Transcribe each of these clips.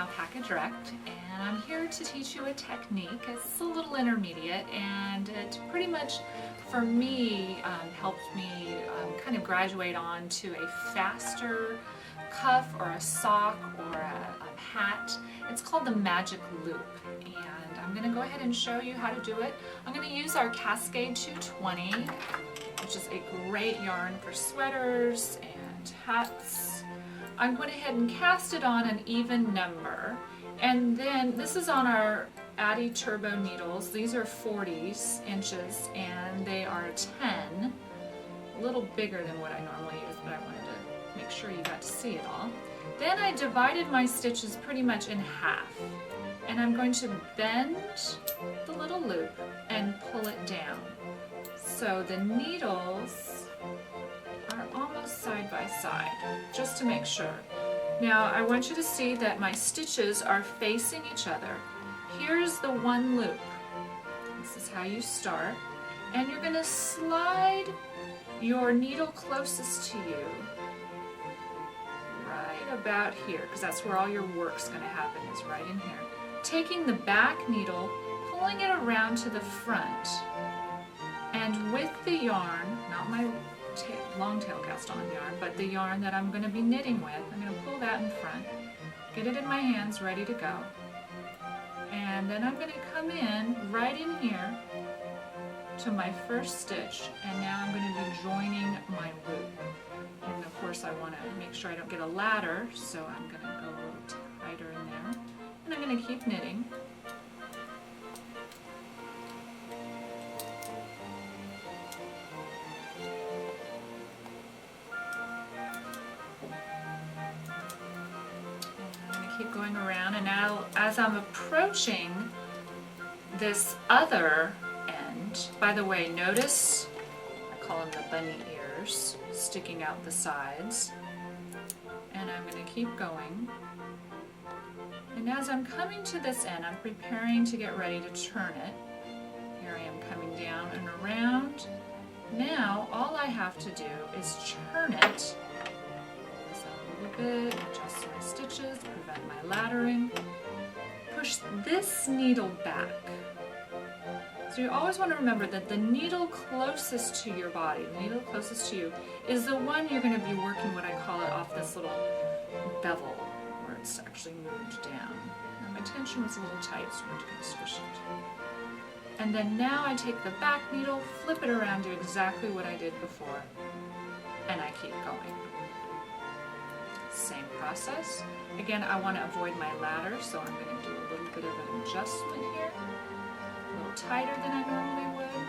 Alpaca Direct, and I'm here to teach you a technique. It's a little intermediate, and it pretty much, for me, helped me kind of graduate on to a faster cuff or a sock or a hat. It's called the magic loop, and I'm going to go ahead and show you how to do it. I'm going to use our Cascade 220, which is a great yarn for sweaters and hats. I'm going ahead and cast it on an even number, and then this is on our Addi Turbo needles. These are 40 inches and they are 10, a little bigger than what I normally use, but I wanted to make sure you got to see it all. Then I divided my stitches pretty much in half, and I'm going to bend the little loop and pull it down. So the needles are almost side by side, just to make sure. Now I want you to see that my stitches are facing each other. Here's the one loop. This is how you start, and you're going to slide your needle closest to you right about here, because that's where all your work's going to happen, is right in here. Taking the back needle, pulling it around to the front, and with the yarn, not my long tail cast on yarn, but the yarn that I'm going to be knitting with, I'm going to pull that in front, get it in my hands ready to go, and then I'm going to come in right in here to my first stitch, and now I'm going to be joining my loop. And of course I want to make sure I don't get a ladder, so I'm going to go a little tighter in there, and I'm going to keep knitting. Keep going around, and now as I'm approaching this other end, by the way, notice I call them the bunny ears sticking out the sides, and I'm going to keep going, and as I'm coming to this end, I'm preparing to get ready to turn it. Here I am coming down and around. Now all I have to do is turn it a little bit, adjust my stitches, prevent my laddering, push this needle back. So you always want to remember that the needle closest to your body, the needle closest to you, is the one you're going to be working, what I call it, off this little bevel where it's actually moved down. Now my tension was a little tight, so I'm going to squish it. And then now I take the back needle, flip it around, do exactly what I did before, and I keep going. Same process. Again, I want to avoid my ladder, so I'm going to do a little bit of an adjustment here, a little tighter than I normally would,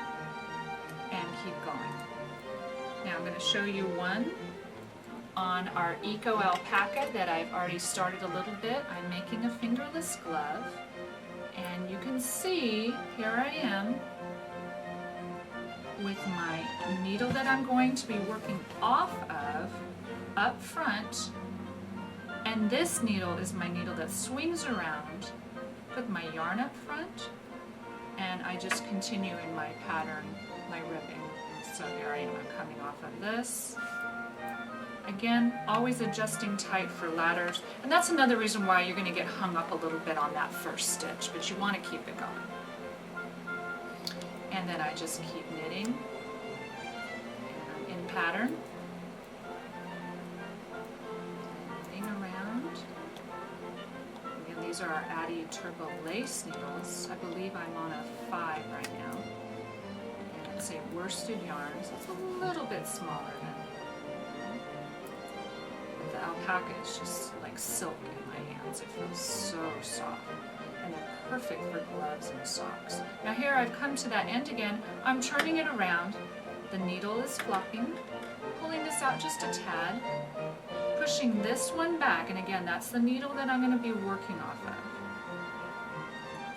and keep going. Now I'm going to show you one on our eco-alpaca that I've already started a little bit. I'm making a fingerless glove, and you can see here I am with my needle that I'm going to be working off of up front. And this needle is my needle that swings around, put my yarn up front, and I just continue in my pattern, my ribbing. So here I am, I'm coming off of this. Again, always adjusting tight for ladders, and that's another reason why you're going to get hung up a little bit on that first stitch, but you want to keep it going. And then I just keep knitting, and I'm in pattern. These are our Addi Turbo lace needles. I believe I'm on a 5 right now. And it's a worsted yarn, so it's a little bit smaller than the alpaca. Is just like silk in my hands. It feels so soft. And they're perfect for gloves and socks. Now here I've come to that end again. I'm turning it around. The needle is flopping. Pulling this out just a tad. Pushing this one back, and again, that's the needle that I'm going to be working off of.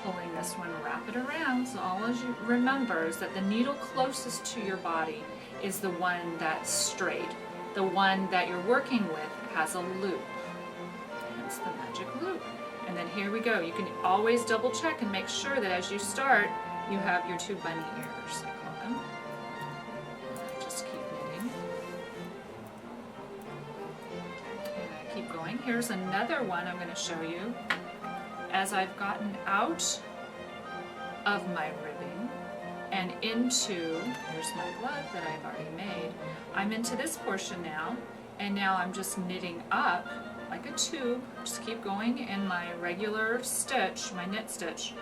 Pulling this one, wrap it around, so all you remember is that the needle closest to your body is the one that's straight. The one that you're working with has a loop, hence the magic loop. And then here we go. You can always double check and make sure that as you start, you have your two bunny ears, I call them. Just keep knitting. And I keep going. Here's another one I'm going to show you. as I've gotten out of my ribbing and into, here's my glove that I've already made, I'm into this portion now, and now I'm just knitting up like a tube, just keep going in my regular stitch, my knit stitch,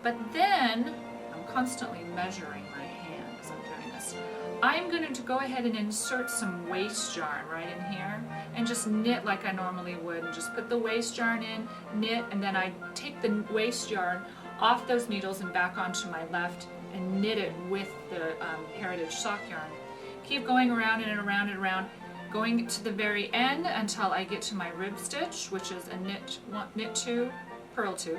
but then I'm constantly measuring my hand as I'm doing this. I'm going to go ahead and insert some waste yarn right in here and just knit like I normally would, and just put the waste yarn in, knit, and then I take the waste yarn off those needles and back onto my left and knit it with the Heritage sock yarn. Keep going around and around and around, going to the very end until I get to my rib stitch, which is a knit 2, purl 2.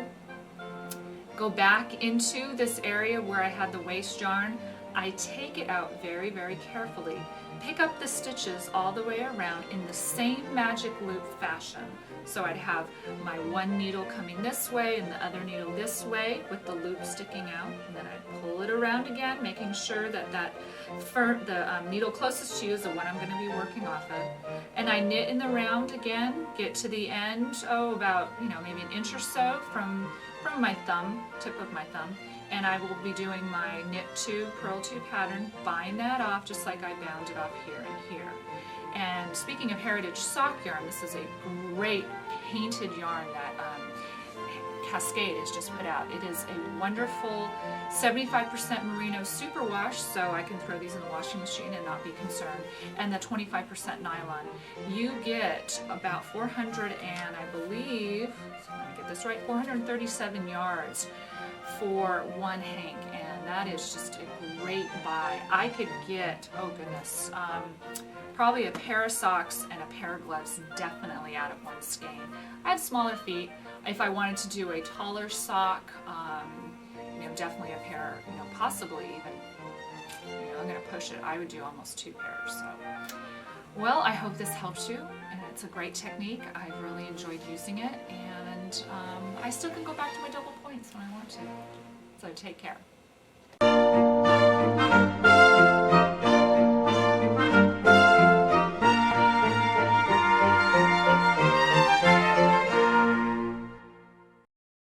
Go back into this area where I had the waste yarn. I take it out very, very carefully. Pick up the stitches all the way around in the same magic loop fashion. So I'd have my one needle coming this way and the other needle this way with the loop sticking out, and then I'd pull it around again, making sure that the needle closest to you is the one I'm going to be working off of. And I knit in the round again, get to the end, about maybe an inch or so from my thumb, tip of my thumb, and I will be doing my knit 2, purl 2 pattern, bind that off just like I bound it off here and here. And speaking of Heritage sock yarn, this is a great painted yarn that Cascade has just put out. It is a wonderful 75% merino superwash, so I can throw these in the washing machine and not be concerned, and the 25% nylon. You get about 400 and I believe, so let me get this right, 437 yards for one hank, and that is just a great buy. I could get, oh goodness, probably a pair of socks and a pair of gloves definitely out of one skein. I have smaller feet. If I wanted to do a taller sock, definitely a pair, possibly even, I'm going to push it, I would do almost 2 pairs. So, well, I hope this helps you, and it's a great technique. I've really enjoyed using it, and I still can go back to my double points when I want to. So take care.